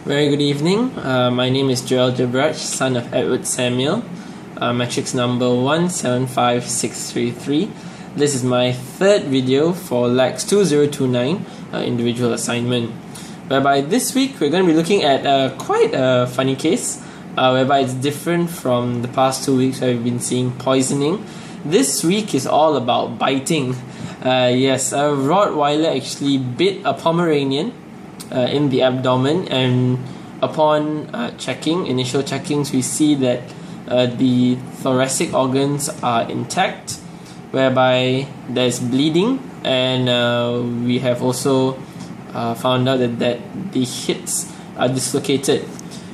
Very good evening. My name is Joel Jabraj, son of Edward Samuel. Matrix number 175633. This is my third video for LACS 2029 individual assignment. Whereby this week we're going to be looking at quite a funny case, whereby it's different from the past 2 weeks where we've been seeing poisoning. This week is all about biting. Yes, a Rottweiler actually bit a Pomeranian in the abdomen, and upon initial checkings, we see that the thoracic organs are intact, whereby there's bleeding, and we have also found out that the hips are dislocated.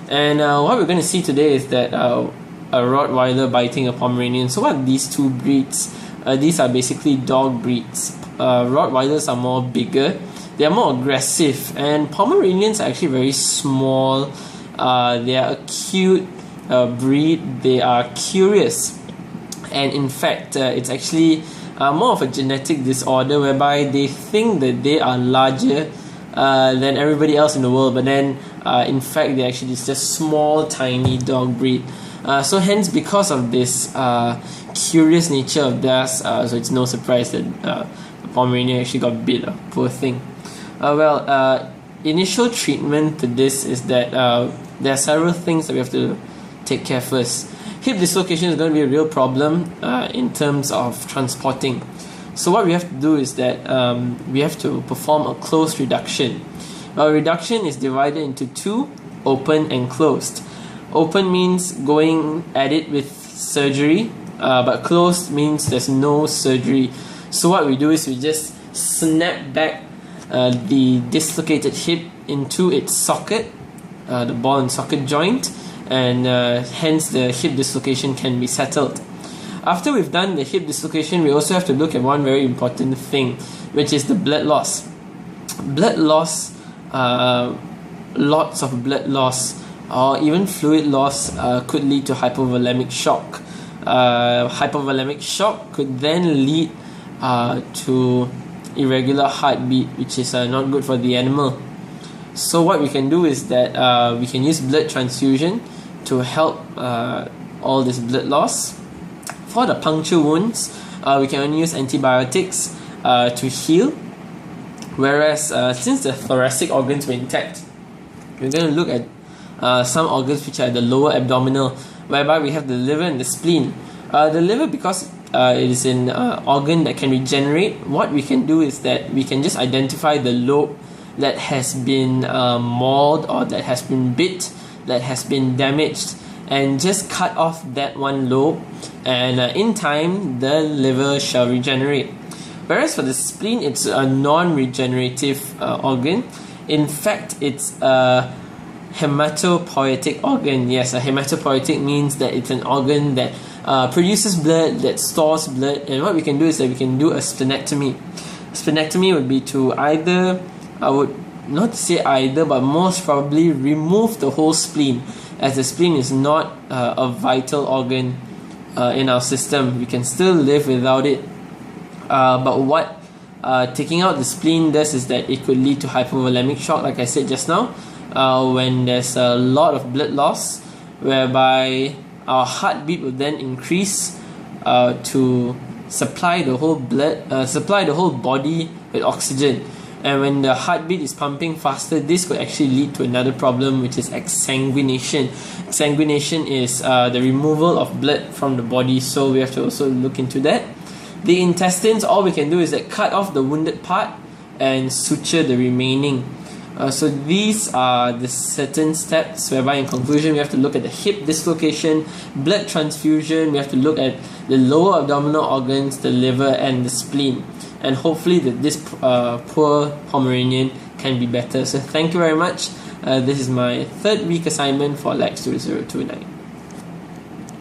And what we're going to see today is that a Rottweiler biting a Pomeranian. So what are these two breeds? These are basically dog breeds. Rottweilers are more bigger, they are more aggressive, and Pomeranians are actually very small. They are a cute breed, they are curious, and in fact it's actually more of a genetic disorder whereby they think that they are larger than everybody else in the world, but then in fact they're actually just small tiny dog breed. So hence, because of this curious nature of theirs, so it's no surprise that the Pomeranian actually got bit, poor thing. Initial treatment to this is that there are several things that we have to take care first. Hip dislocation is going to be a real problem in terms of transporting. So what we have to do is that we have to perform a closed reduction. Reduction is divided into two, open and closed. Open means going at it with surgery, but closed means there's no surgery. So what we do is we just snap back the dislocated hip into its socket, the ball and socket joint, and hence the hip dislocation can be settled. After we've done the hip dislocation, we also have to look at one very important thing, which is the blood loss. Blood loss, lots of blood loss, or even fluid loss could lead to hypovolemic shock. Hypovolemic shock could then lead to irregular heartbeat, which is not good for the animal. So what we can do is that we can use blood transfusion to help all this blood loss. For the puncture wounds, we can only use antibiotics to heal, whereas since the thoracic organs were intact, we're going to look at some organs which are the lower abdominal, whereby we have the liver and the spleen. The liver, because it is an organ that can regenerate, what we can do is that we can just identify the lobe that has been mauled, or that has been bit, that has been damaged, and just cut off that one lobe, and in time the liver shall regenerate. Whereas for the spleen, it's a non-regenerative organ. In fact, it's a hematopoietic organ. Yes, a hematopoietic means that it's an organ that produces blood, that stores blood, and what we can do is that we can do a splenectomy. Splenectomy would be to either, I would not say either, but most probably remove the whole spleen, as the spleen is not a vital organ in our system. We can still live without it, but what taking out the spleen does is that it could lead to hypovolemic shock, like I said just now, when there's a lot of blood loss, whereby our heartbeat will then increase to supply the whole body with oxygen. And when the heartbeat is pumping faster, this could actually lead to another problem, which is exsanguination. Exsanguination is the removal of blood from the body, so we have to also look into that. The intestines, all we can do is that cut off the wounded part and suture the remaining. So these are the certain steps whereby, in conclusion, we have to look at the hip dislocation, blood transfusion, we have to look at the lower abdominal organs, the liver and the spleen, and hopefully that this poor Pomeranian can be better. So thank you very much. This is my third week assignment for LACS 2029.